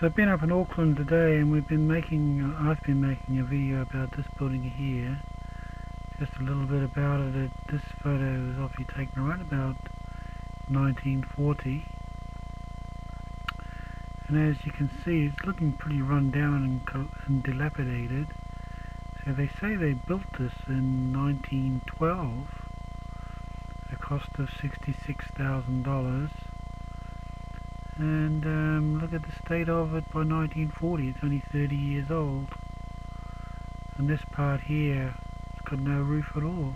So I've been up in Auckland today, and I've been making a video about this building here. Just a little bit about it. This photo was obviously taken around about 1940, and as you can see, it's looking pretty run down and dilapidated. So they say they built this in 1912 at a cost of $66,000. And look at the state of it by 1940. It's only 30 years old. And this part here, it's got no roof at all.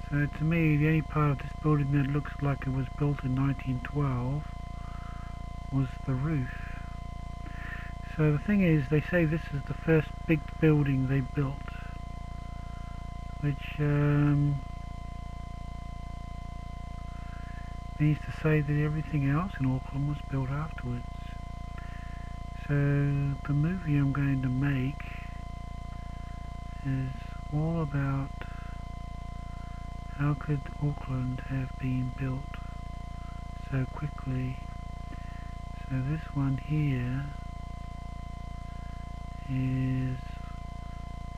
So to me, the only part of this building that looks like it was built in 1912 was the roof. So the thing is, they say this is the first big building they built, which means to say that everything else in Auckland was built afterwards. So the movie I'm going to make is all about how could Auckland have been built so quickly. So this one here is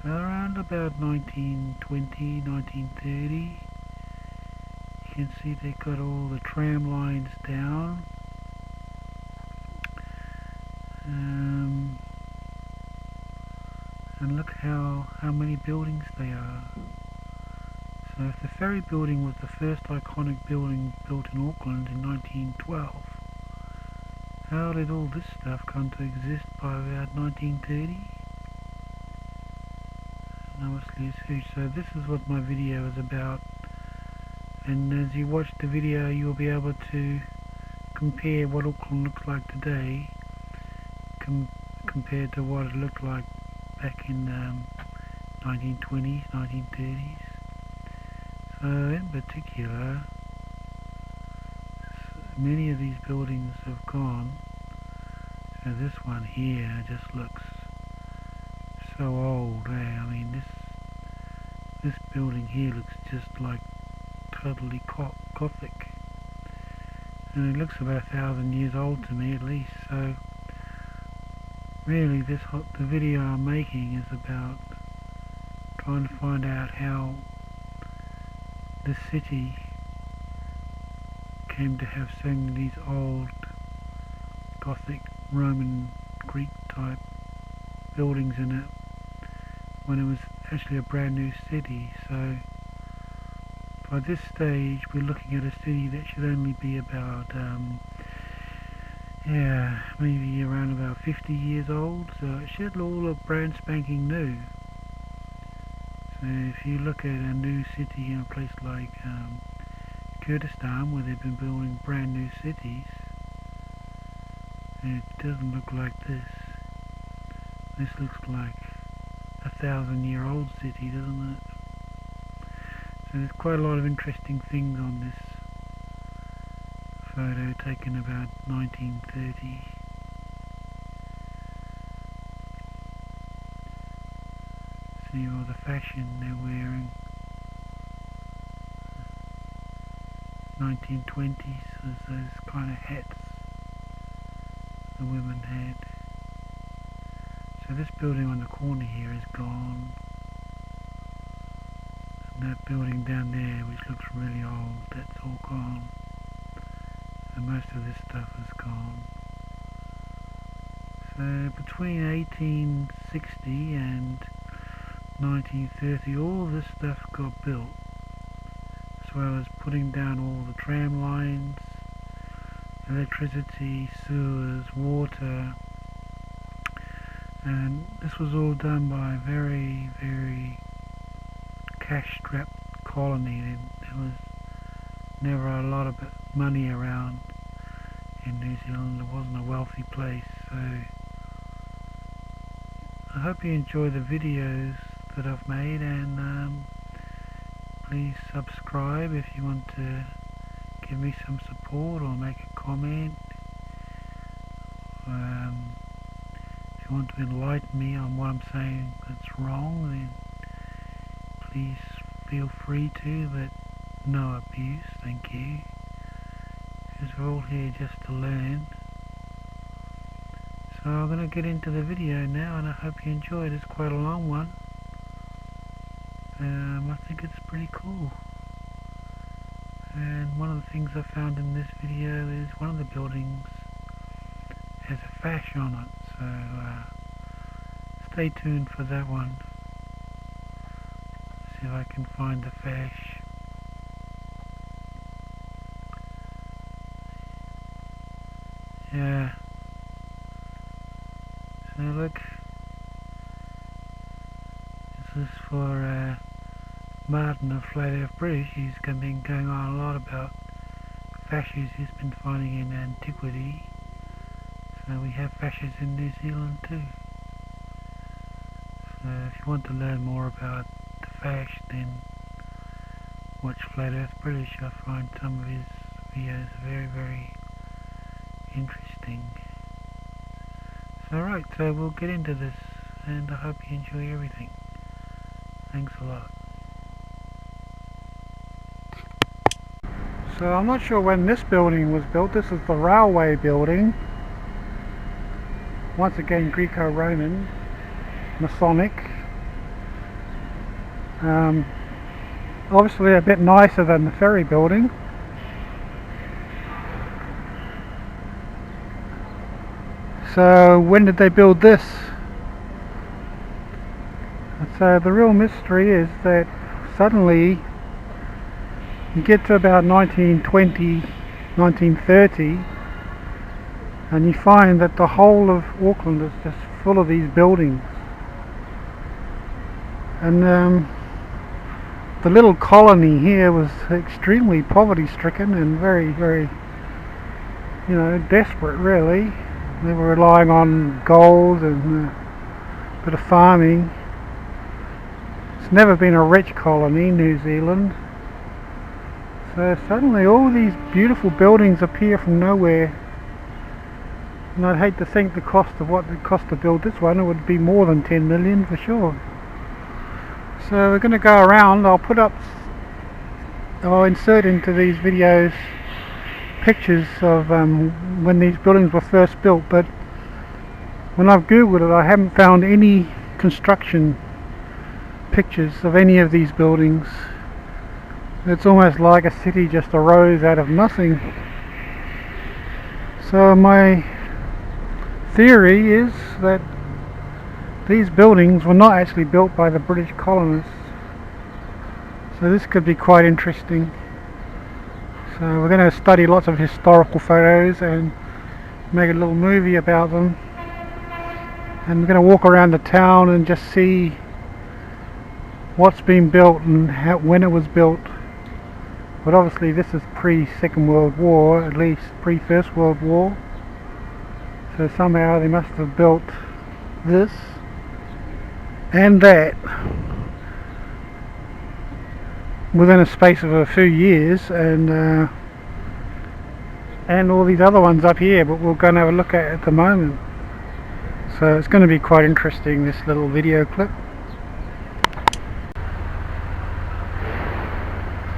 around about 1920, 1930. You can see they've got all the tram lines down. And look how many buildings they are. So if the ferry building was the first iconic building built in Auckland in 1912, how did all this stuff come to exist by about 1930? And obviously it's huge. So this is what my video is about. And as you watch the video, you'll be able to compare what Auckland looks like today compared to what it looked like back in 1920s, 1930s. So in particular, many of these buildings have gone. So this one here just looks so old. I mean, this building here looks just like totally gothic, and it looks about 1,000 years old to me at least. So really the video I'm making is about trying to find out how this city came to have so many of these old Gothic, Roman, Greek type buildings in it when it was actually a brand new city. So by this stage we're looking at a city that should only be about maybe around about 50 years old, so it should all look brand spanking new. So if you look at a new city in a place like Kurdistan, where they've been building brand new cities, it doesn't look like this. This looks like 1,000-year-old city, doesn't it? So there's quite a lot of interesting things on this photo taken about 1930. See all the fashion they're wearing. 1920s, there's those kind of hats the women had. So this building on the corner here is gone. And that building down there, which looks really old, that's all gone. And most of this stuff is gone. So between 1860 and 1930, all this stuff got built, as well as putting down all the tram lines, electricity, sewers, water, and this was all done by a very, very cash-strapped colony. There was never a lot of money around in New Zealand. It wasn't a wealthy place. So I hope you enjoy the videos that I've made, and please subscribe if you want to give me some support or make a comment. If you want to enlighten me on what I'm saying that's wrong, then please feel free to, but no abuse, thank you, because we're all here just to learn. So I'm going to get into the video now, and I hope you enjoyed it. It's quite a long one. I think it's pretty cool. And one of the things I found in this video is one of the buildings has a fash on it. So stay tuned for that one. See if I can find the fash. Yeah. So look, this is for Martin of Flat Earth British. He's been going on a lot about fashes he's been finding in antiquity. So we have fashes in New Zealand too. So if you want to learn more about the fash, then watch Flat Earth British. I find some of his videos very, very interesting. Alright, so we'll get into this, and I hope you enjoy everything. Thanks a lot. So I'm not sure when this building was built. This is the railway building. Once again, Greco-Roman, Masonic. Obviously a bit nicer than the ferry building. So when did they build this? So the real mystery is that suddenly you get to about 1920, 1930, and you find that the whole of Auckland is just full of these buildings. And the little colony here was extremely poverty stricken and very, very, desperate really. They were relying on gold and a bit of farming. It's never been a rich colony, New Zealand. So suddenly all these beautiful buildings appear from nowhere. And I'd hate to think the cost of what it cost to build this one. It would be more than 10 million for sure. So we're going to go around. I'll insert into these videos pictures of when these buildings were first built, but when I've googled it I haven't found any construction pictures of any of these buildings. It's almost like a city just arose out of nothing. So my theory is that these buildings were not actually built by the British colonists. So this could be quite interesting. So we're going to study lots of historical photos and make a little movie about them. And we're going to walk around the town and just see what's been built and when it was built. But obviously this is pre-Second World War, at least pre-First World War. So somehow they must have built this and that within a space of a few years, and all these other ones up here, but we're going to have a look at the moment. So it's going to be quite interesting, this little video clip.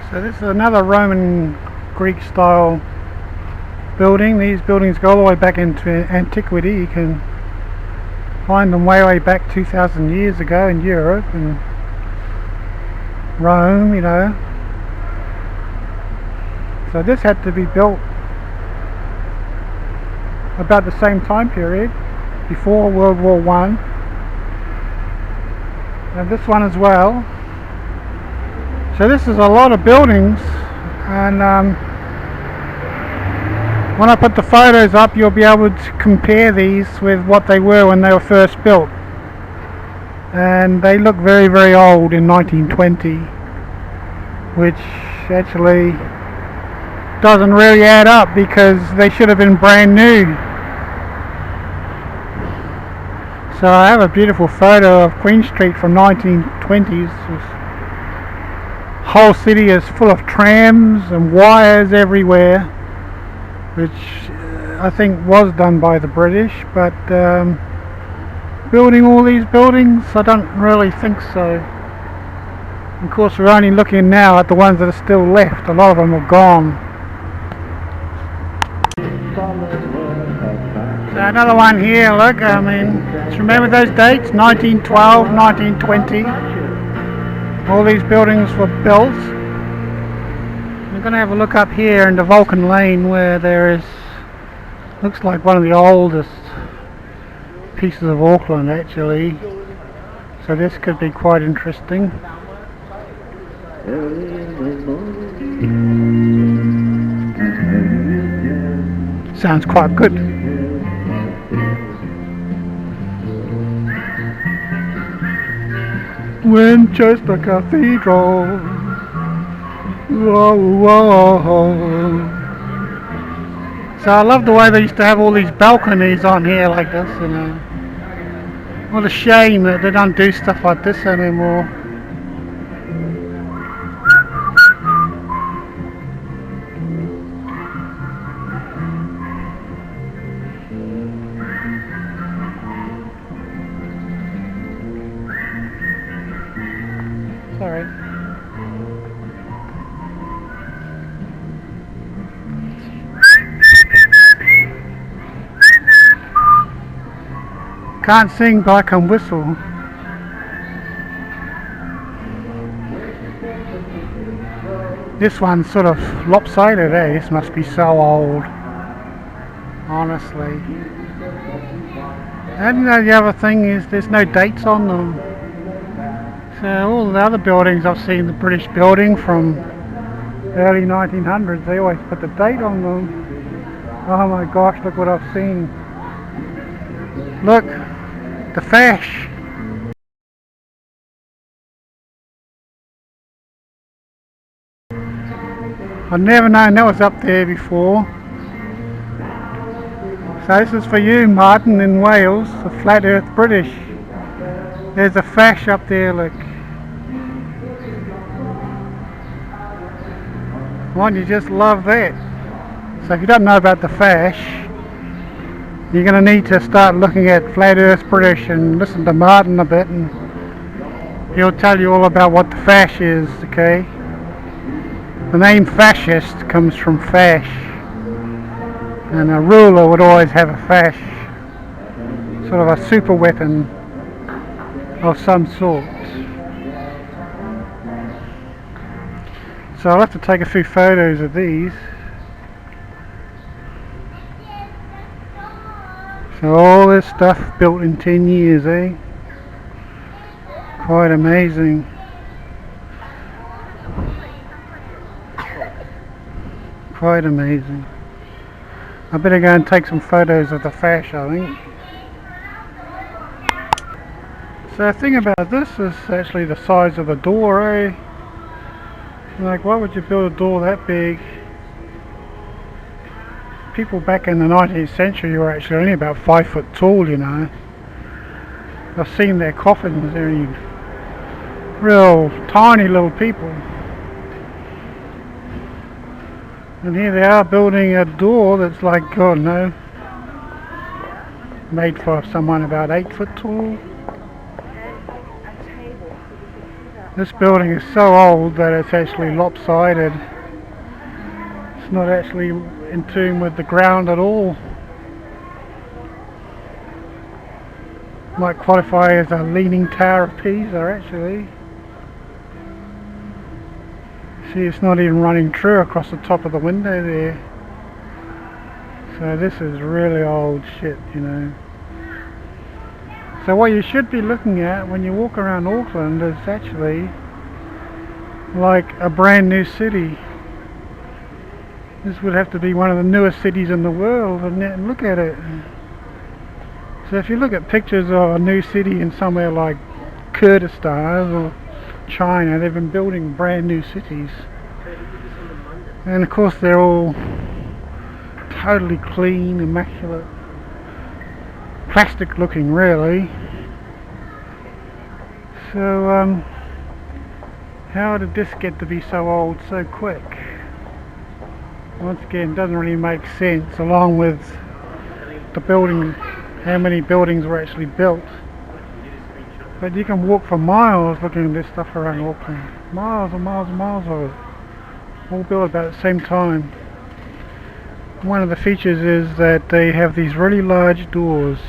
So this is another Roman Greek style building. These buildings go all the way back into antiquity. You can find them way back 2,000 years ago in Europe and Rome, So this had to be built about the same time period, before World War I. And this one as well. So this is a lot of buildings, and when I put the photos up you'll be able to compare these with what they were when they were first built. And they look very, very old in 1920, which actually doesn't really add up because they should have been brand new. So I have a beautiful photo of Queen Street from 1920s. This whole city is full of trams and wires everywhere, which I think was done by the British, but building all these buildings, I don't really think so. Of course we're only looking now at the ones that are still left. A lot of them are gone. So another one here, look, I mean, just remember those dates, 1912, 1920. All these buildings were built. We're going to have a look up here in the Vulcan Lane where there is, looks like one of the oldest pieces of Auckland actually. So this could be quite interesting. Sounds quite good. Winchester Cathedral. Whoa, whoa. So I love the way they used to have all these balconies on here like this, you know. What a shame that they don't do stuff like this anymore. Sorry. Can't sing, but I can whistle. This one's sort of lopsided, eh? This must be so old. Honestly. And the other thing is there's no dates on them. So all the other buildings I've seen, the British building from early 1900s, they always put the date on them. Oh my gosh, look what I've seen. Look, the fash. I've never known that was up there before. So this is for you, Martin, in Wales, the Flat Earth British. There's a fash up there, look. Won't you just love that? So if you don't know about the fash, you're going to need to start looking at Flat Earth British and listen to Martin a bit, and he'll tell you all about what the fash is, okay? The name fascist comes from fash, and a ruler would always have a fash, sort of a super weapon of some sort. So I'll have to take a few photos of these. So all this stuff built in 10 years, eh? Quite amazing. Quite amazing. I better go and take some photos of the fash, I think. So the thing about this is actually the size of the door, eh? Like, why would you build a door that big? People back in the 19th century were actually only about 5 foot tall, you know. I've seen their coffins, they're real tiny little people. And here they are building a door that's like, God no, made for someone about 8 foot tall. This building is so old that it's actually lopsided. It's not actually in tune with the ground at all. Might qualify as a leaning tower of Pisa actually. See, it's not even running true across the top of the window there. So this is really old shit, you know. So what you should be looking at when you walk around Auckland is actually like a brand new city. This would have to be one of the newest cities in the world, and look at it. So if you look at pictures of a new city in somewhere like Kyrgyzstan or China, they've been building brand new cities. And of course they're all totally clean, immaculate. Plastic looking really. So how did this get to be so old so quick? Once again, doesn't really make sense, along with the building, how many buildings were actually built. But you can walk for miles looking at this stuff around Auckland. Miles and miles and miles of it. All built about the same time. One of the features is that they have these really large doors,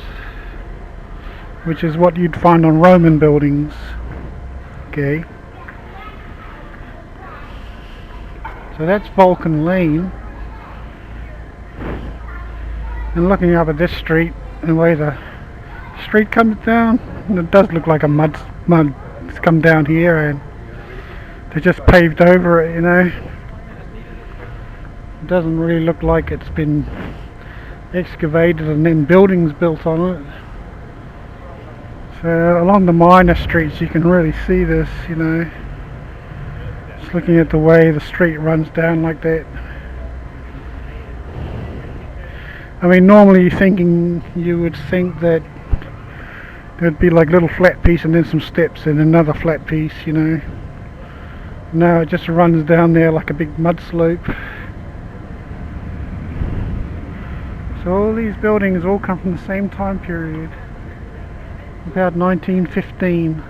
which is what you'd find on Roman buildings. Okay, so that's Vulcan Lane, and looking up at this street and the way the street comes down, it does look like a mud it's come down here and they just paved over it, you know. It doesn't really look like it's been excavated and then buildings built on it. So along the minor streets you can really see this, you know, just looking at the way the street runs down like that. I mean, normally you would think that there'd be like a little flat piece and then some steps and another flat piece, you know. No, it just runs down there like a big mud slope. So all these buildings all come from the same time period, about 1915.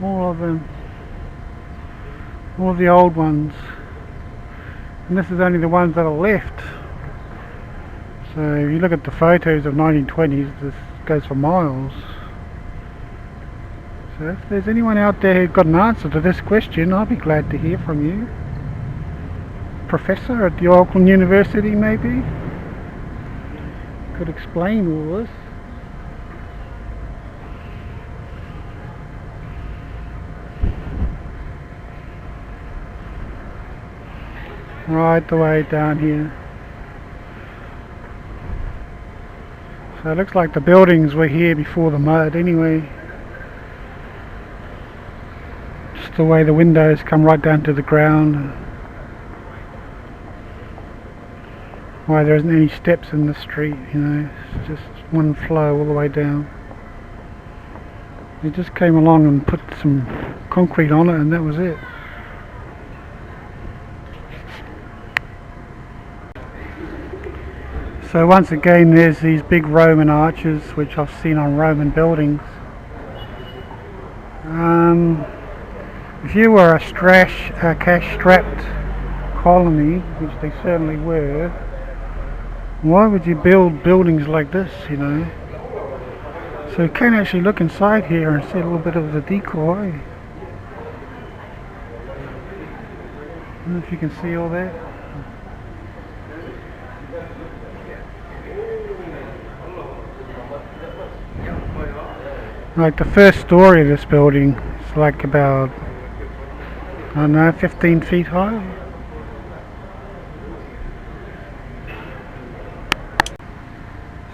All of them, all of the old ones, and this is only the ones that are left. So if you look at the photos of 1920s, this goes for miles. So if there's anyone out there who's got an answer to this question, I'll be glad to hear from you. Professor at the Auckland University, maybe? Could explain all this. Right the way down here. So it looks like the buildings were here before the mud anyway. Just the way the windows come right down to the ground. Why there isn't any steps in the street, you know, it's just one flow all the way down. They just came along and put some concrete on it and that was it. So once again there's these big Roman arches which I've seen on Roman buildings. If you were a cash-strapped colony, which they certainly were, why would you build buildings like this, you know? So you can actually look inside here and see a little bit of the decor. I don't know if you can see all that. Like the first story of this building is like about, I don't know, 15 feet high.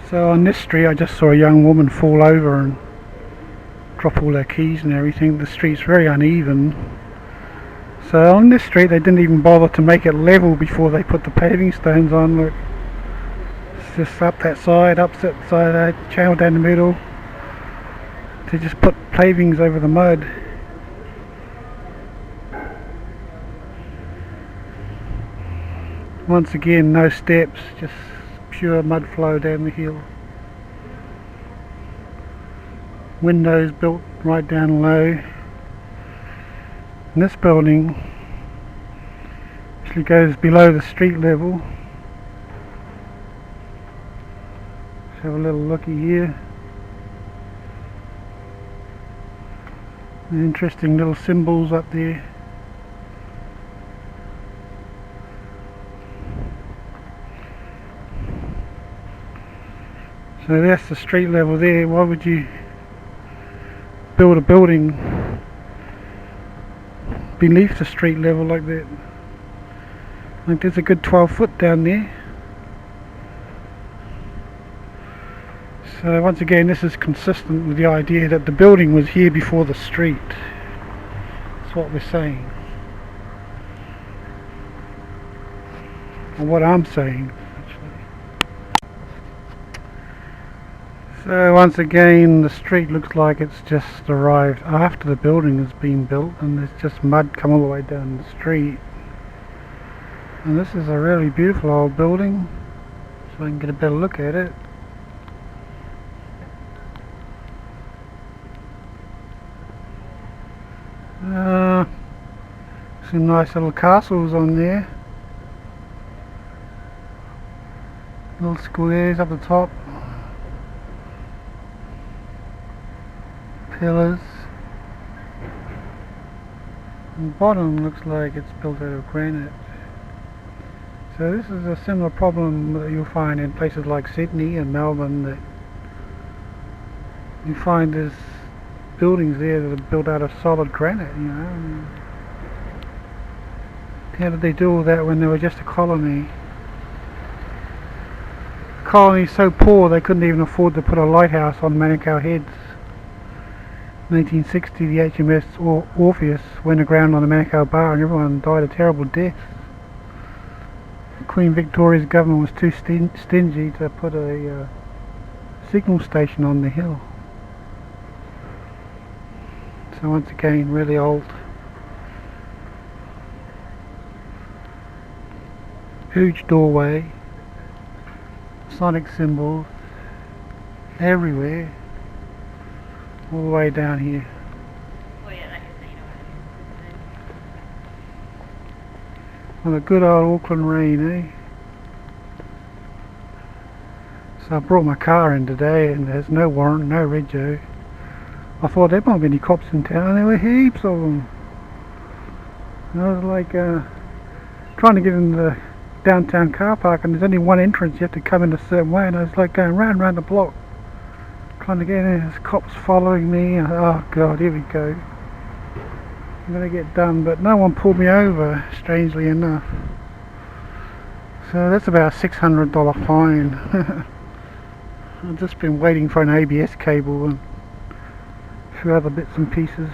So on this street I just saw a young woman fall over and drop all her keys and everything. The street's very uneven. So on this street they didn't even bother to make it level before they put the paving stones on. Look, it's just up that side, up that side, channel down the middle. They just put pavings over the mud. Once again, no steps, just pure mud flow down the hill. Windows built right down low. And this building actually goes below the street level. Let's have a little looky here. Interesting little symbols up there. So that's the street level there. Why would you build a building beneath the street level like that? Like there's a good 12 foot down there. So once again this is consistent with the idea that the building was here before the street. That's what we're saying. Or what I'm saying actually. So once again the street looks like it's just arrived after the building has been built and there's just mud come all the way down the street. And this is a really beautiful old building, so I can get a better look at it. Some nice little castles on there. Little squares up the top. Pillars. And the bottom looks like it's built out of granite. So this is a similar problem that you'll find in places like Sydney and Melbourne, that you find there's buildings there that are built out of solid granite, you know. And how did they do all that when they were just a colony? The colony's so poor they couldn't even afford to put a lighthouse on Manukau Heads. In 1860 the HMS Orpheus went aground on the Manukau Bar and everyone died a terrible death. Queen Victoria's government was too stingy to put a signal station on the hill. So once again, really old. Huge doorway, sonic symbols everywhere, all the way down here. On a good old Auckland rain, eh? So I brought my car in today and there's no warrant, no rego. I thought there might be any cops in town. There were heaps of them. And I was like trying to get in the downtown car park, and there's only one entrance. You have to come in a certain way, and I was like going round and round the block trying to get in. There's cops following me, and oh god, here we go. I'm gonna get done, but no one pulled me over, strangely enough. So that's about a $600 fine. I've just been waiting for an ABS cable and a few other bits and pieces.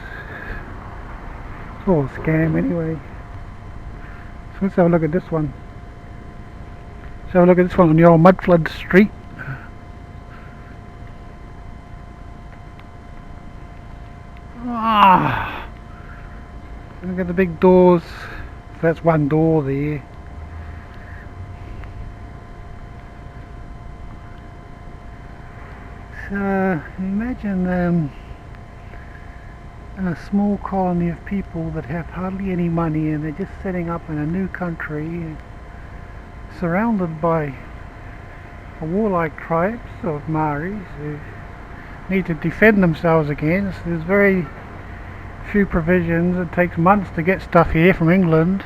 It's all a scam anyway. So let's have a look at this one. Let's have a look at this one on the old Mudflood Street. Ah, look at the big doors. That's one door there. So imagine a small colony of people that have hardly any money, and they're just setting up in a new country, surrounded by a warlike tribes of Maoris who need to defend themselves against. There's very few provisions. It takes months to get stuff here from England.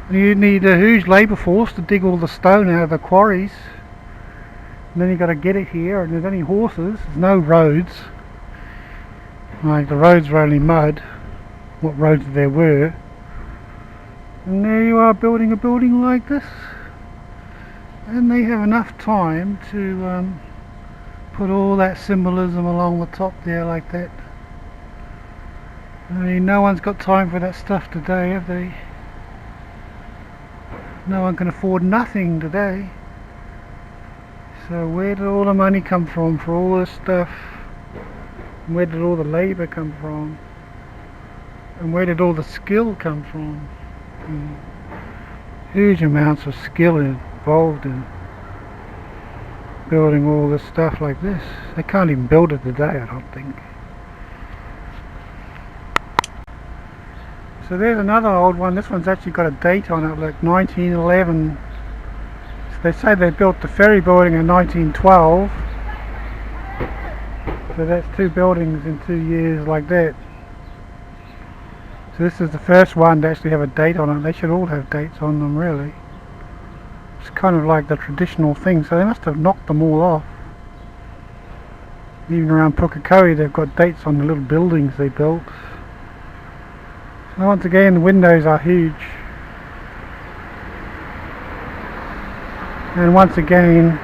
You need a huge labour force to dig all the stone out of the quarries, and then you've got to get it here, and there's only horses, there's no roads. Like, the roads were only mud, what roads there were. And there you are building a building like this, and they have enough time to put all that symbolism along the top there like that. I mean, no one's got time for that stuff today, have they? No one can afford nothing today. So where did all the money come from for all this stuff? And where did all the labour come from? And where did all the skill come from? Huge amounts of skill involved in building all this stuff like this. They can't even build it today, I don't think. So there's another old one. This one's actually got a date on it, like 1911. So they say they built the ferry building in 1912. So that's two buildings in 2 years like that. So this is the first one to actually have a date on it. They should all have dates on them, really. It's kind of like the traditional thing. So they must have knocked them all off. Even around Pukekohe they've got dates on the little buildings they built. So once again, the windows are huge. And once again,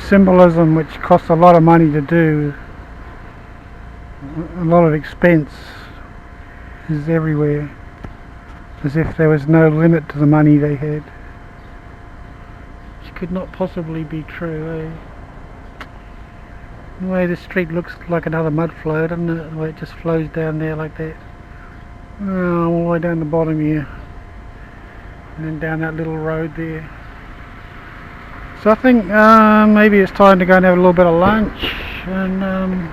symbolism which costs a lot of money to do, a lot of expense, is everywhere, as if there was no limit to the money they had. Which could not possibly be true, eh? The way this street looks like another mud flow, doesn't it? The way it just flows down there like that. All the way down the bottom here, and then down that little road there. So I think maybe it's time to go and have a little bit of lunch and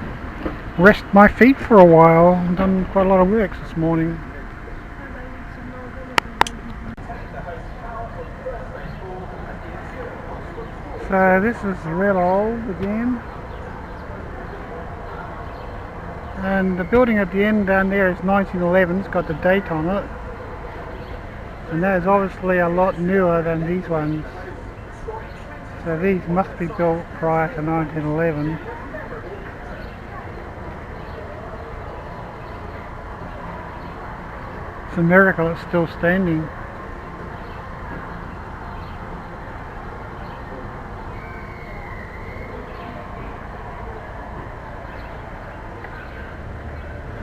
rest my feet for a while. I've done quite a lot of work this morning. So this is real old again. And the building at the end down there is 1911, it's got the date on it. And that is obviously a lot newer than these ones. So these must be built prior to 1911. It's a miracle it's still standing.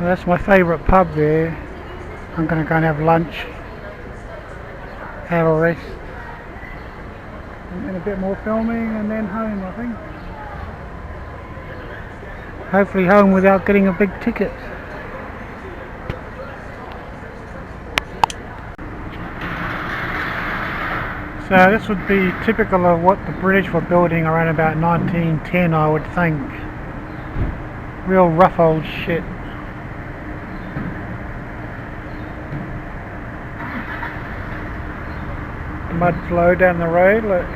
Well, that's my favourite pub there. I'm going to go and have lunch, have a rest, and then a bit more filming and then home, I think. Hopefully home without getting a big ticket. So this would be typical of what the British were building around about 1910, I would think. Real rough old shit. Mud flow down the road, look.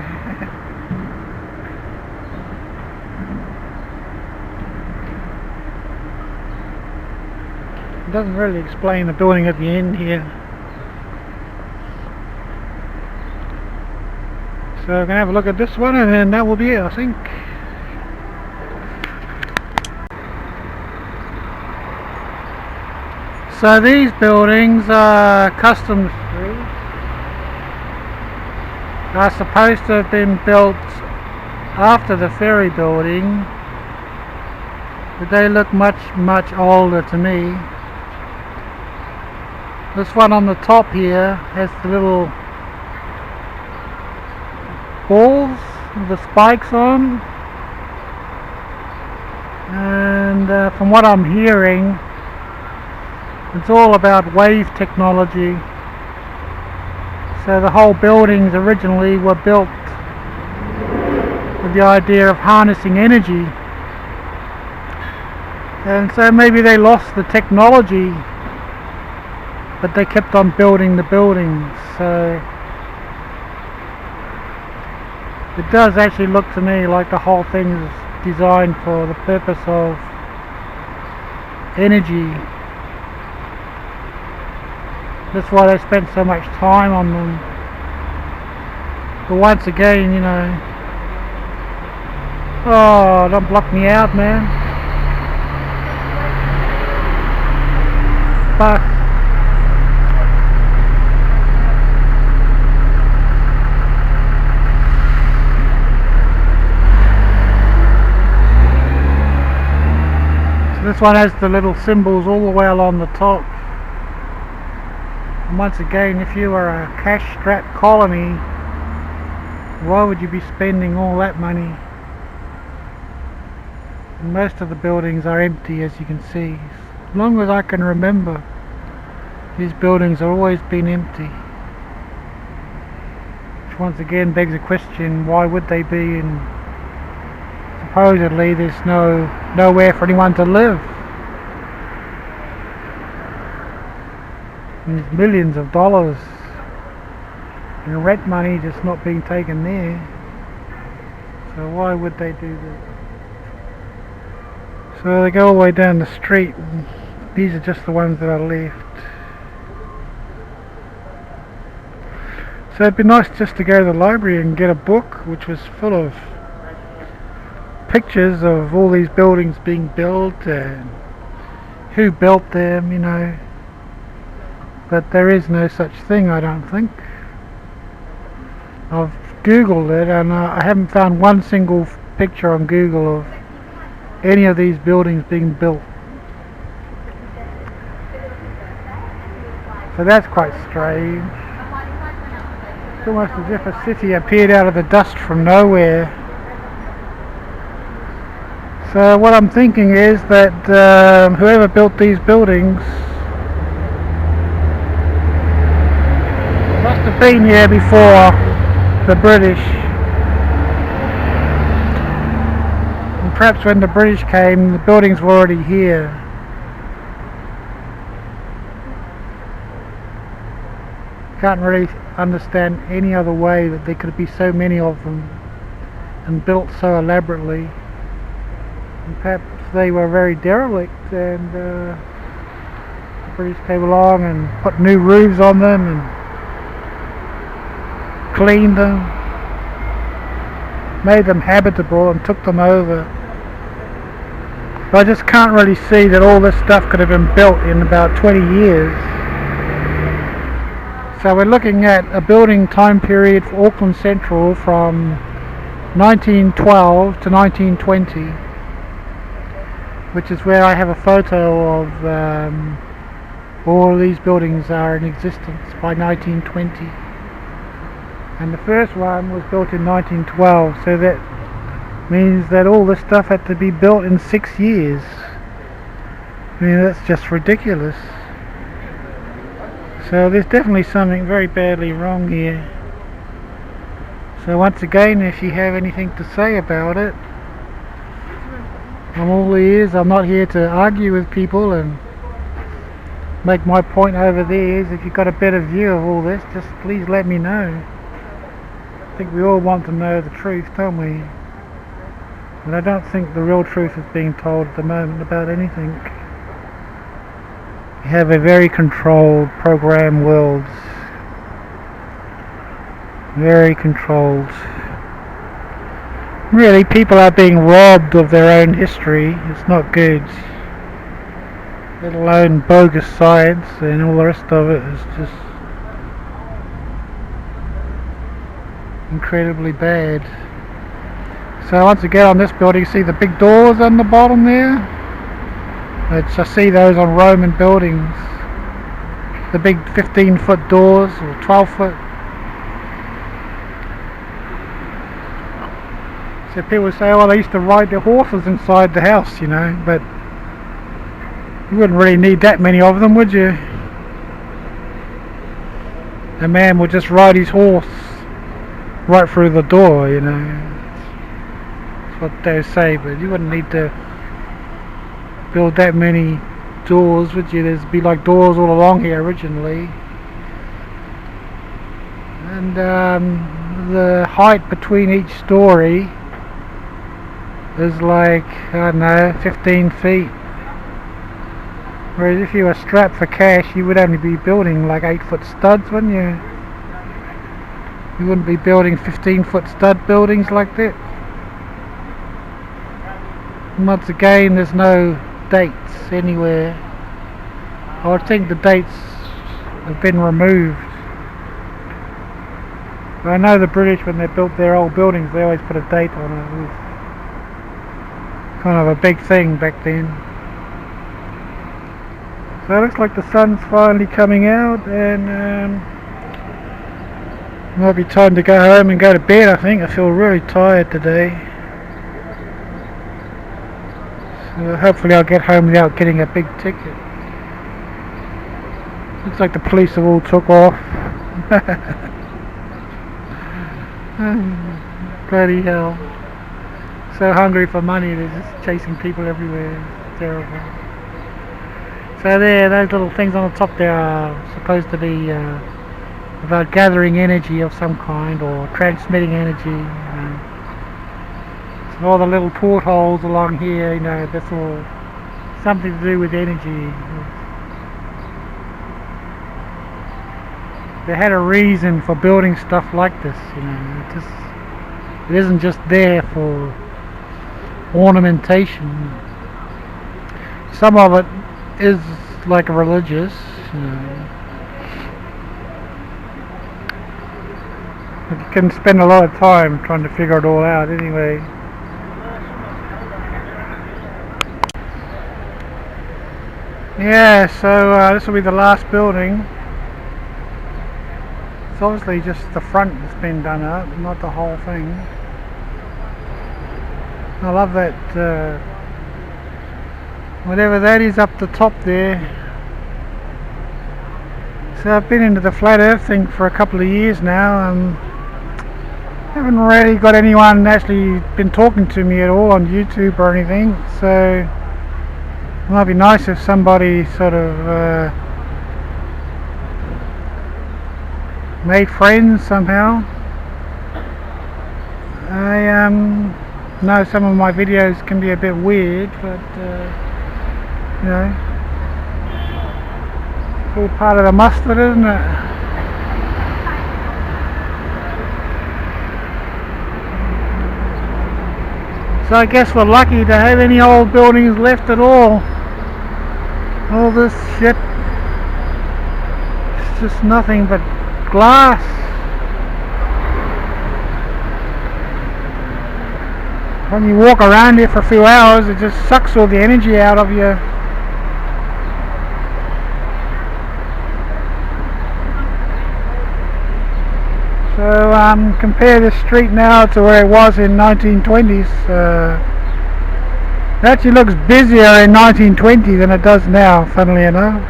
It doesn't really explain the building at the end here. So we're going to have a look at this one and then that will be it, I think. So these buildings are custom streets. Are supposed to have been built after the ferry building, but they look much older to me. This one on the top here has the little balls with the spikes on, and from what I'm hearing, it's all about wave technology. So the whole buildings originally were built with the idea of harnessing energy, and so maybe they lost the technology, but they kept on building the buildings. So it does actually look to me like the whole thing is designed for the purpose of energy. That's why they spent so much time on them. But once again, you know, oh, don't block me out, man. But so this one has the little symbols all the way along the top. And once again, if you were a cash-strapped colony, why would you be spending all that money? And most of the buildings are empty, as you can see. As long as I can remember, these buildings have always been empty. Which once again begs the question, why would they be? And supposedly there's nowhere for anyone to live. There's millions of dollars in rent money just not being taken there. So why would they do that? So they go all the way down the street, and these are just the ones that are left. So it'd be nice just to go to the library and get a book which was full of pictures of all these buildings being built and who built them, you know. But there is no such thing, I don't think. I've googled it and I haven't found one single picture on Google of any of these buildings being built. So that's quite strange. It's almost as if a city appeared out of the dust from nowhere. So what I'm thinking is that whoever built these buildings must have been here before the British, and perhaps when the British came the buildings were already here. Can't really understand any other way that there could be so many of them and built so elaborately. And perhaps they were very derelict, and the British came along and put new roofs on them and cleaned them, made them habitable and took them over. But I just can't really see that all this stuff could have been built in about 20 years. So we're looking at a building time period for Auckland Central from 1912 to 1920, which is where I have a photo of all of these buildings are in existence by 1920. And the first one was built in 1912, so that means that all this stuff had to be built in 6 years. I mean, that's just ridiculous. So there's definitely something very badly wrong here. So once again, if you have anything to say about it, I'm all ears. I'm not here to argue with people and make my point over theirs. If you've got a better view of all this, just please let me know. I think we all want to know the truth, don't we? And I don't think the real truth is being told at the moment about anything. We have a very controlled, programmed world. Very controlled. Really, people are being robbed of their own history. It's not good. Let alone bogus science and all the rest of it is just incredibly bad. So once again on this building, you see the big doors on the bottom there? I see those on Roman buildings. The big 15-foot doors or 12-foot. So people say, oh, they used to ride their horses inside the house, you know, but you wouldn't really need that many of them, would you? A man would just ride his horse right through the door, you know. That's what they say, but you wouldn't need to build that many doors, would you? There'd be like doors all along here originally. And the height between each story is like, I don't know, 15 feet. Whereas if you were strapped for cash, you would only be building like 8-foot studs, wouldn't you? You wouldn't be building 15-foot stud buildings like that. And once again, there's no dates anywhere. I think the dates have been removed. But I know the British, when they built their old buildings, they always put a date on it. It was kind of a big thing back then. So it looks like the sun's finally coming out, and it might be time to go home and go to bed. I think I feel really tired today. So hopefully I'll get home without getting a big ticket. Looks like the police have all took off. Bloody hell. So hungry for money, they're just chasing people everywhere. It's terrible. So there, those little things on the top there are supposed to be about gathering energy of some kind or transmitting energy. So all the little portholes along here, you know, that's all something to do with energy. They had a reason for building stuff like this, you know. It isn't just there for ornamentation. Some of it is like religious, you know. But you can spend a lot of time trying to figure it all out anyway. Yeah, so this will be the last building. It's obviously just the front that's been done up, not the whole thing. I love that, whatever that is up the top there. So I've been into the flat earth thing for a couple of years now, and haven't really got anyone actually been talking to me at all on YouTube or anything, so it might be nice if somebody sort of made friends somehow. I know some of my videos can be a bit weird, but you know, it's all part of the mustard, isn't it? So I guess we're lucky to have any old buildings left at all. All this shit, it's just nothing but glass. When you walk around here for a few hours, it just sucks all the energy out of you. So compare this street now to where it was in 1920s. It actually looks busier in 1920 than it does now, funnily enough.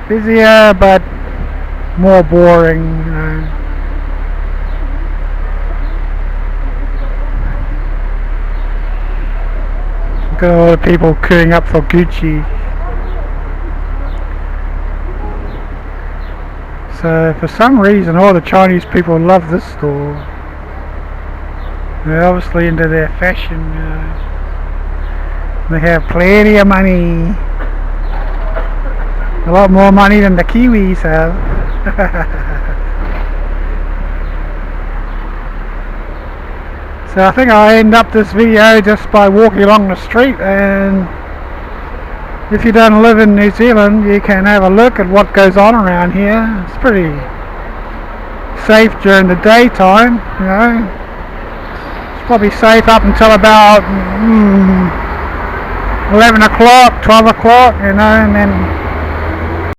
Busier, but more boring, you know. Look at all the people queuing up for Gucci. So for some reason all the Chinese people love this store. They're obviously into their fashion. They have plenty of money. A lot more money than the Kiwis have. So I think I'll end up this video just by walking along the street, and if you don't live in New Zealand, you can have a look at what goes on around here. It's pretty safe during the daytime, you know. It's probably safe up until about 11 o'clock, 12 o'clock, you know, and then